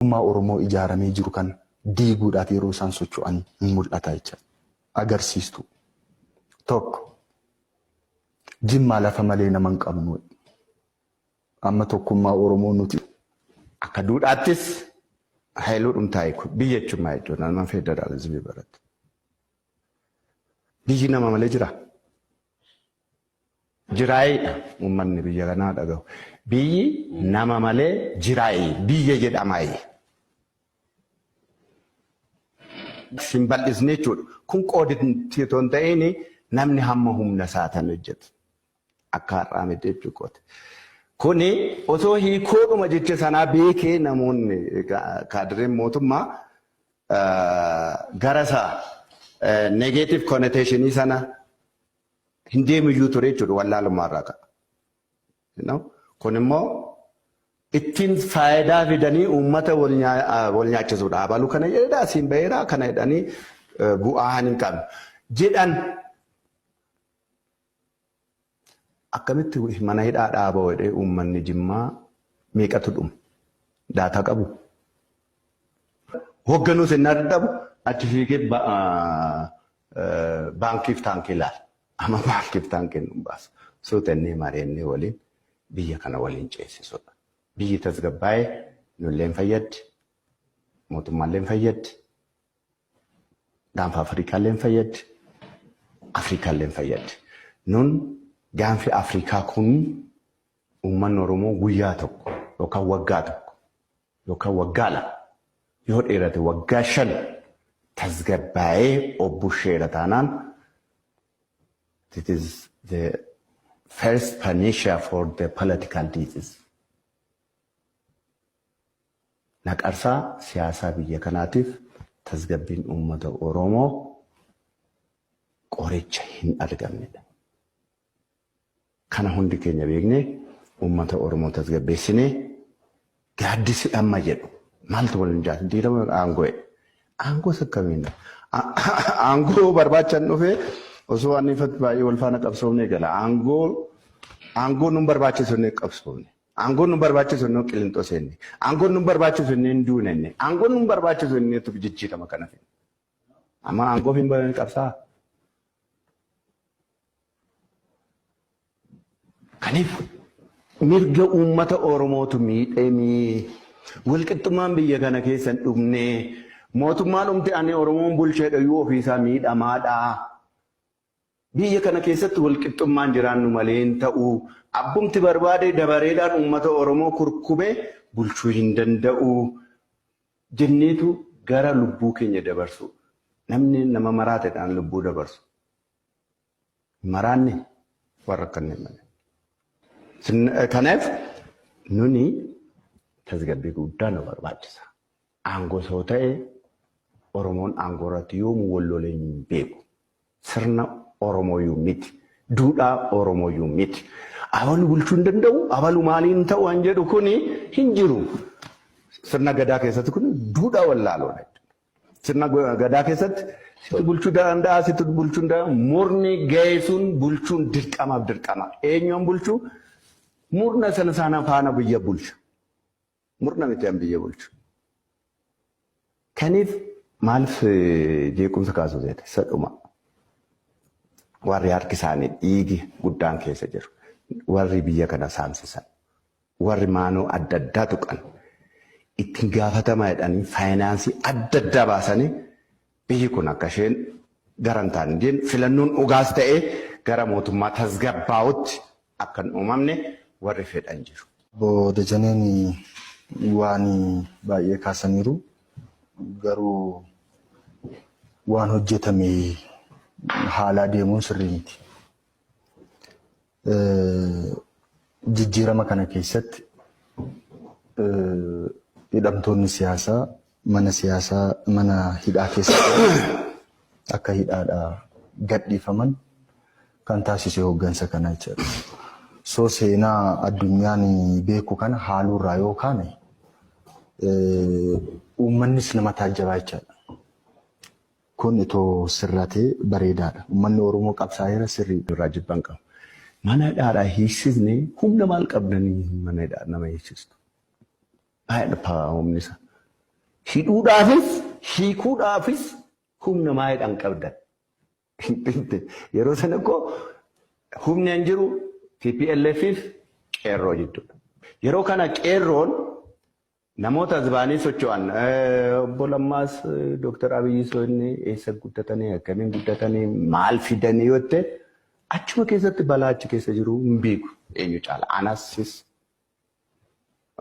Ummaa Oromoo ijaaramee jiru kan diiguudhaaf yeroo isaan socho'an mul'ata jecha agarsiistu. Tokko Jimmaa lafa malee nama hin qabnu. Amma tokkummaa Oromoo nuti akka duudhaattis haayiluudhum taa'e biyya jechuun jechuudha nama federaalizimii barate. Biyyi nama malee jira. Jiraayidha uummanni biyya kanaa dhagahu. Biyyi nama malee jiraayi biyya jedhamaayi. Sin bal'isne jechuudha. Kun qoodinti toon ta'een namni hamma humna saatan hojjetu. Akka har'aa miti jechuudha. Kuni osoo hiikoodhuma jecha sanaa beekee namoonni kaadireen mootummaa gara isaa negative connotationii sana hin deemiyyuu ture jechuudha wallaalummaa irraa ka'a. Kun immoo ittiin faayidaa fidanii uummata wal nyaachisuudha. Abaluu kana jedhaa siin baheeraa kana jedhanii bu'aa hin qabne jedhan. Akkamitti mana hidhaa dhaaba wadhee uummanni Jimmaa meeqatu dhumu? Daataa qabu. Hoogganuu sennaa dadhabu achi fiigee baankiif taankii ilaala. Amma baankiif taankii nu baasa. Suutannee mareennee waliin biyya kana waliin ceesisuudha. Biyyi tasgabbaa'ee nulleen fayyaddi. Mootummaalleen fayyaddi. Gaanfa Afrikaalleen fayyaddi. Afrikaalleen fayyaddi. Nun gaanfi Afrikaa kun uummanni Oromoo guyyaa tokko yookaan waggaa tokko yookaan waggaa lama yoo dheerate waggaa 5 tasgabbaa'ee obbushee taanaan it is the first panacea for the political disease. Naqarsaa siyaasaa biyya kanaatiif tasgabbiin uummata Oromoo qoricha hin argamnedha. Kana hundi keenya beeknee uummata Oromoo tasgabbeessinee gaaddisi amma jedhu maaltu waliin jaalatu diidama aangoo aangoo sakkamiin aangoo barbaachan dhufee osoo anniifatti baay'ee wal faana qabsoofnee gala aangoo nun barbaachisu ne qabsoofne aangoo nun barbaachisu ne qilintoo seenne aangoo nun barbaachisu ne duunenne aangoo nun barbaachisu ne tu jijjiirama kana fi amma aangoo hin baay'ee qabsaa. Kaniif mirga uummata Oromootu miidhamee walqixxummaan biyya kana keessa hin dhumne mootummaan dhumte ani Oromoon bulcheedha yoo ofiisaa miidhamaadha. Biyya kana keessatti walqixxummaan jiraannu malee hin ta'u. Abbumti barbaade dabareedhaan uummata Oromoo kurkubee bulchuu hin danda'u. Jenneetu gara lubbuu keenya dabarsu. Namni nama maraateedhaan lubbuu dabarsu. Maraanni warra kanneen malee. Kanaaf nuni tasgabbii guddaa nu barbaachisa. Aangoo soo ta'e Oromoon aangoo irratti yoomuu wallolee hin beeku. Sirna Oromooyyuu miti. Duudhaa Oromooyyuu miti. Abalu bulchuu hin danda'u. Abalu maaliin ta'u waan jedhu kuni hin jiru. Sirna gadaa keessatti kun duudhaa wallaaloodha. Sirna gadaa keessatti situ bulchuu danda'a situ bulchuu danda'a. Murni geessuun bulchuun dirqamaaf dirqama. Eenyuun bulchuu? Murna sana faana biyya bulcha. Murna miti an biyya bulchu. Kaniif maaliif jeequmsa kaasuu seete sadhuma. Warri harki isaanii dhiigi guddaan keessa jiru. Warri biyya kana saamsisan. Warri maanoo adda addaa tuqan. Ittiin gaafatamaa jedhanii faayinaansii adda addaa baasanii biyyi kun akka isheen garan taane jeen filannoon dhugaas ta'ee gara mootummaa tasgabbaa'utti akka hin uumamne warri fedhan jiru. Booda janeen waan baay'ee kaasaniiru garuu waan hojjetame haalaa deemuun sirrii miti. Jijjiirama kana keessatti hidhamtoonni siyaasaa mana hidhaa keessatti akka hidhaadhaa gadhiifaman kan taasise hooggansa kana jechuudha. So seenaa addunyaan beeku kana haaluurraa yoo kaane uummannis nama taajjabaa jechuudha. Kun itoo sirratee bareedaadha. Uummanni Oromoo qabsaa'eera sirrii irraa jibban qabu. Mana hidhaadhaa hiisisnee humna maal qabdanii mana hidhaa nama hiisistu? Baay'ee paa humni isaa. hidhuudhaafis hiikuudhaafis humna maayidhaan qabdan. Yeroo sana koo humni hin jiru TPLFif qeerroo jidduudha. Yeroo kana qeerroon namoota azbaanii socho'an obbo Lammaas Dr. Abiyyi Soonni eessa guddatanii akkamiin guddatanii maal fidanii yoo ta'e achuma keessatti balaa achi keessa jiru hin beeku eenyu caala anasis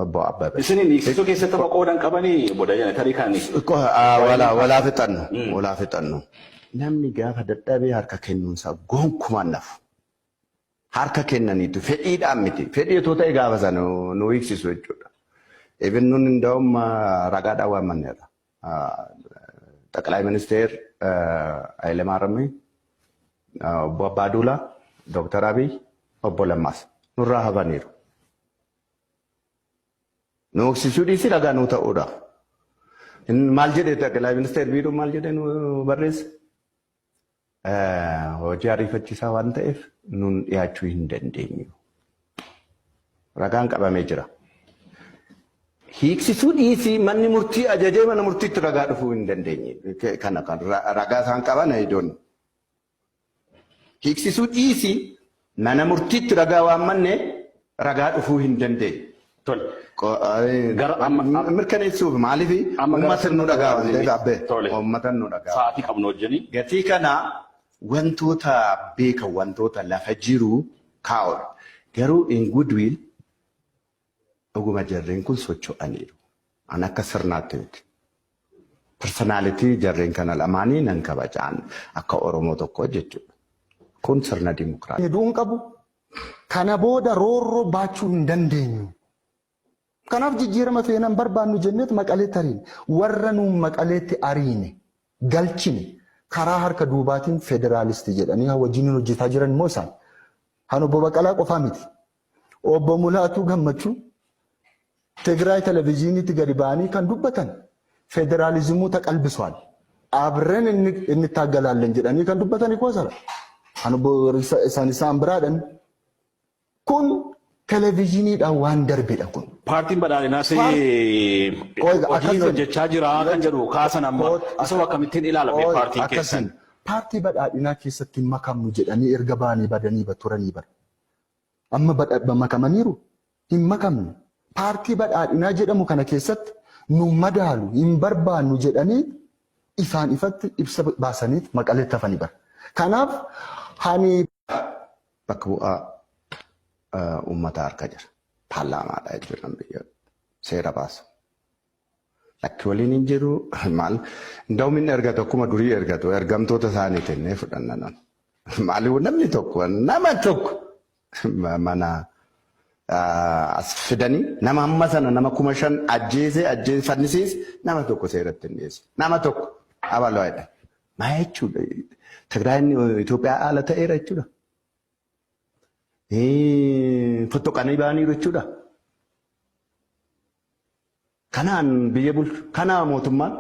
obbo Abbabee. Isin hiiksisuu keessatti maqoodhaan qabanii boodayyaa tarii kaanii. Walaa fixannu. Namni gaafa dadhabee harka kennuunsaa gonkumaan nafu. Harka kennaniitu fedhiidhaan miti. Fedhii otoo ta'e gaafa sana nu hiiksisu jechuudha. Even nun እንደውም ረጋዳዋ ማንነራ ጠቅላይ ሚኒስቴር ኃይለማርያም ኦቦ አባዱላ ዶክተር አብይ ኦቦ ለማስ ኑራ ሀባኒሩ ኖክሲሱ ዲሲ ረጋ ነው ተኡዳ ማልጀደ ጠቅላይ ሚኒስቴር ቢሮ ማልጀደ ነው በሬስ ሆጂ አሪፈቺሳ ዋን ተኤፍ ኑን ያቹ እንደንደኝ ረጋን ቀበሜ ጅራ hiiksisuu dhiisii manni murtii ajajee mana murtiitti ragaa dhufuu hin dandeenye. Kana kan ragaa isaan qaban idoon. Hiiksisuu dhiisii mana murtiitti ragaa waan manne ragaa dhufuu hin dandeenye. Mirkaneessuuf maaliif uummata nu dhagaa waan ta'eef abbee uummata nu dhagaa. Sa'aatii qabnu hojjeni. Gatii kana wantoota beekan wantoota lafa jiru kaa'udha. Garuu in goodwill oguma jarreen kun socho'aniiru. An akka sirnaatti miti. Personaalitii jarreen kana lamaanii nan kabajaan akka Oromoo tokko jechuudha. Kun sirna dimokiraasii. Hedduun qabu kana booda roorroo baachuu hin dandeenyu. Kanaaf jijjiirama feenan barbaannu jenneet maqaleetti ariine. Warra nuun maqaleetti ariine galchine karaa harka duubaatiin federaalistii jedhanii wajjin hojjetaa jiran immoo isaan. Han obbo Baqqalaa qofaa miti. Obbo Mulaatuu Gammachuu Tigraay televezyiiniitti gadi ba'anii kan dubbatan federaalizimuu taqalbisuudhaan abreen inni taaggalaalleen jedhanii kan dubbatan koosara. Kan isaan biraadhaan kun televezyiiniidhaan waan darbedha kun. Paartiin badhaadhinaas hojiin hojjechaa jira kan jedhu kaasan amma asoo akkamittiin ilaalame paartiin keessan. Paartii badhaadhinaa keessatti makamnu jedhanii erga ba'anii badanii turanii bara. Amma makamaniiru hin makamne. Paartii badhaadhinaa jedhamu kana keessatti nu madaalu hin barbaannu jedhanii ifaan ifatti ibsa baasaniit maqaleetti hafanii bara. Kanaaf hani bakka bu'aa uummata harka jira. Paarlaamaadha jechuudha biyya seera baasa. Lakki waliin hin jiru maal ndawum inni ergatu akkuma durii ergatu ergamtoota isaaniitiin ne fudhannan. Maaliif namni tokko nama tokko mana as fidanii nama amma sana nama 5,000 ajjeese fannisiis nama tokko seeratti hin dhiyeessu. Nama tokko abaloo jedha. Maa jechuudha? Tigraayin Itoophiyaa haala ta'eera jechuudha. Fottoqanii ba'aniiru jechuudha. Kanaan biyya bulchu kanaa mootummaan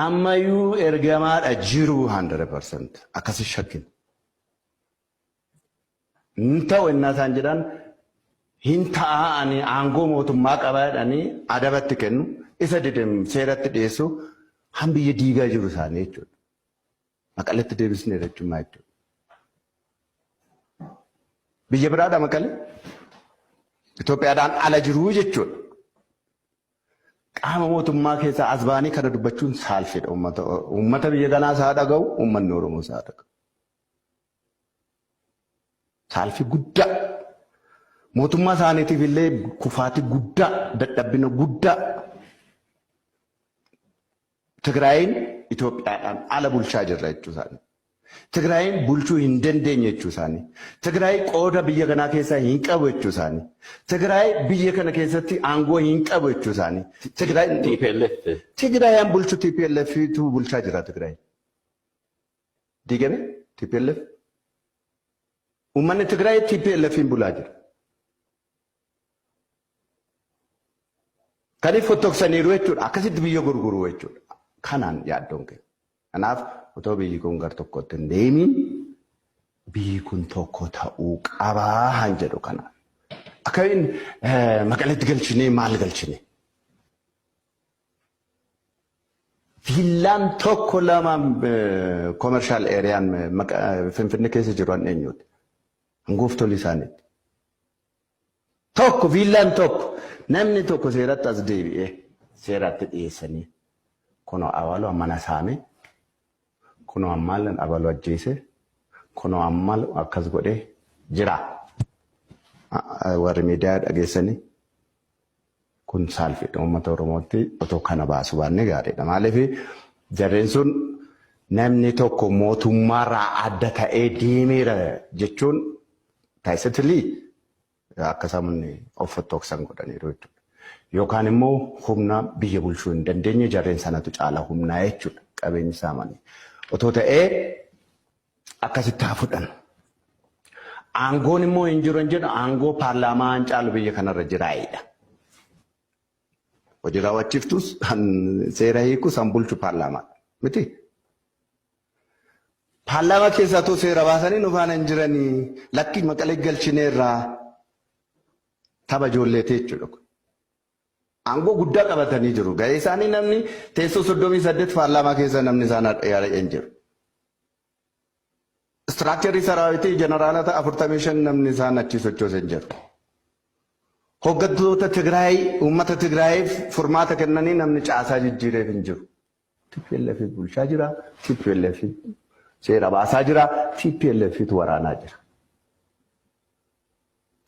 ammayyuu ergamaadha jiru 100% akkasi shakkin. Ta'u innasaan jedhan hin taa'anii aangoo mootummaa qabaadhanii adabatti kennu isa didem seeratti dhiyeessu han biyya diigaa jiru isaanii jechuudha. Maqaleetti deebisnee jechuudha jechuudha. Biyya biraadha Maqalee Itoophiyaadhaan ala jiru jechuudha. Qaama mootummaa keessaa as ba'anii kana dubbachuun saalfidha uummata biyya kanaas haa dhaga'u uummanni Oromoos haa dhaga'u. Saalfi guddaa mootummaa isaaniitiif illee kufaatii guddaa dadhabbina guddaa Tigraayin Itoophiyaadhaan ala bulchaa jirra jechuu isaanii. Tigraayin bulchuu hin dandeenye jechuu isaanii. Tigraay qooda biyya kanaa keessaa hin qabu jechuu isaanii. Tigraay biyya kana keessatti aangoo hin qabu jechuu isaanii. Tigraayaan bulchu TPLF-tu bulchaa jira Tigraay. Diigame TPLF. Uummanni Tigraay TPLF-in bulaa jira. Kaniif fottoqsaniiru jechuudha. Akkasitti biyya gurguru jechuudha. Kanaan yaaddoon kee. Kanaaf otoo biyyi kun gar tokkotti hin deemin biyyi kun tokko ta'uu qabaa han jedhu kanaan. Akkamiin maqaletti galchinee maal galchine? Villaan tokko lama commercial areaan Finfinnee keessa jiru an eenyuti? Hangoftolii isaaniiti. Tokko villaan tokko namni tokko seeratti as deebi'ee seeratti dhiyeessanii kunoo awwaaluu mana saame kunoo ammaal abaluu ajjeese kunoo ammaal akkas godhee jira. Warri miidiyaa dhageessanii kun saalfidha uummata Oromootti otoo kana baasu baanne gaariidha. Maaliif jarreen sun namni tokko mootummaarraa adda ta'ee deemeera jechuun taasisilii akka sabni of tokkosan godhaniiru jechuudha. Yookaan immoo humna biyya bulchuu hin dandeenye jarreen sanatu caala humnaa jechuudha. Qabeenyi saamanii. Otoo ta'ee akkasitti haa fudhan. Aangoon immoo hin jiru hin jedhu aangoo paarlaamaan caalu biyya kanarra jiraayidha. Hojii raawwachiiftus seera hiikus han bulchu paarlaamaa miti. Paarlaamaa keessattuu seera baasanii nu faana hin jiranii lakkii maqalee galchineerraa tapha ijoolleetee jechuudha. Aangoo guddaa qabatanii jiru. Gahee isaanii namni teessoo 38 paarlaamaa keessa namni isaan yaada'ee hin jiru. Istiraakcharii saraawitii jeneraalota 45 namni isaan achi sochoosee hin jiru. Hooggantoota Tigraay uummata Tigraayiif furmaata kennanii namni caasaa jijjiireef hin jiru. TPLF bulchaa jira. TPLF seera baasaa jira. TPLF waraanaa jira.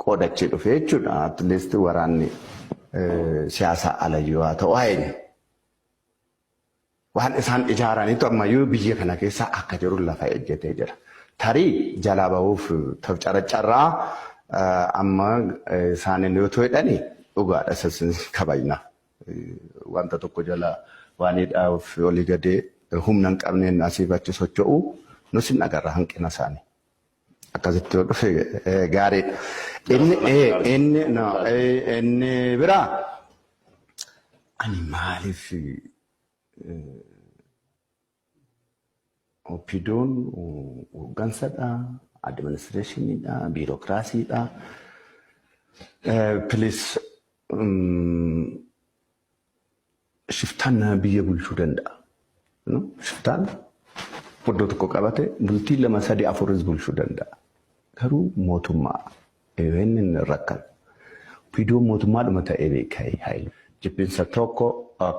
Qoodachee dhufee jechuudha. At least waraanni siyaasa alayyoo haa ta'u haayini. Waan isaan ijaaraniitu ammayyuu biyya kana keessa akka jiru lafa ejjetee jira. Tarii jalaa bahuuf carraa amma isaaniin yoo ta'edhani dhugaadha sassin kabajna. Wanta tokko jala waan hidhaaf olii gadee humna hin qabneen asiif achi socho'u nus hin agarra hanqina isaanii. Akkasitti yoo dhufe gaariidha. Inni biraa ani maaliif Opidoon hooggansadha, adiministireeshiniidha, biirokiraasiidha. Pilis shiftaan biyya bulchuu danda'a. Shiftaan iddoo tokko qabate bultii 2-3-4 bulchuu danda'a. Garuu mootummaa inni rakkan. Opidoon mootummaadhuma ta'ee beekaa haayilu. Jibbinsa tokko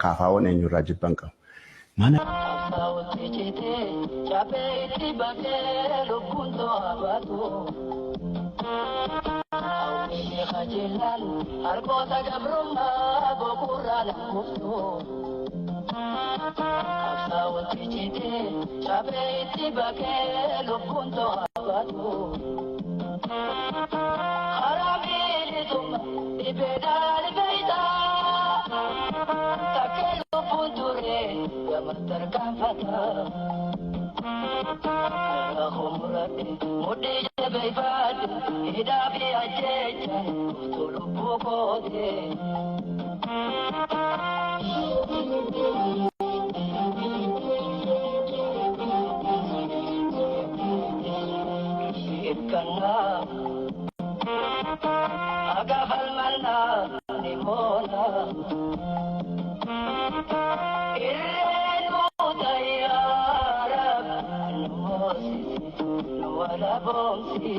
kaafaawwan eenyurraa jibban qabu. Mana Chapeti bakelo punto abatu Awini khajilan Harkota Garagarummaa Gokuraala muftu Absaawwan tichite Chapeti bakelo punto abatu Harabili tumma Ibedali beita Takelo punture Yamantar kanfata Mudi jabai fad, hidabi ajecha, tulu bukote. Ikana, agafal malna nimona. Wala bomsi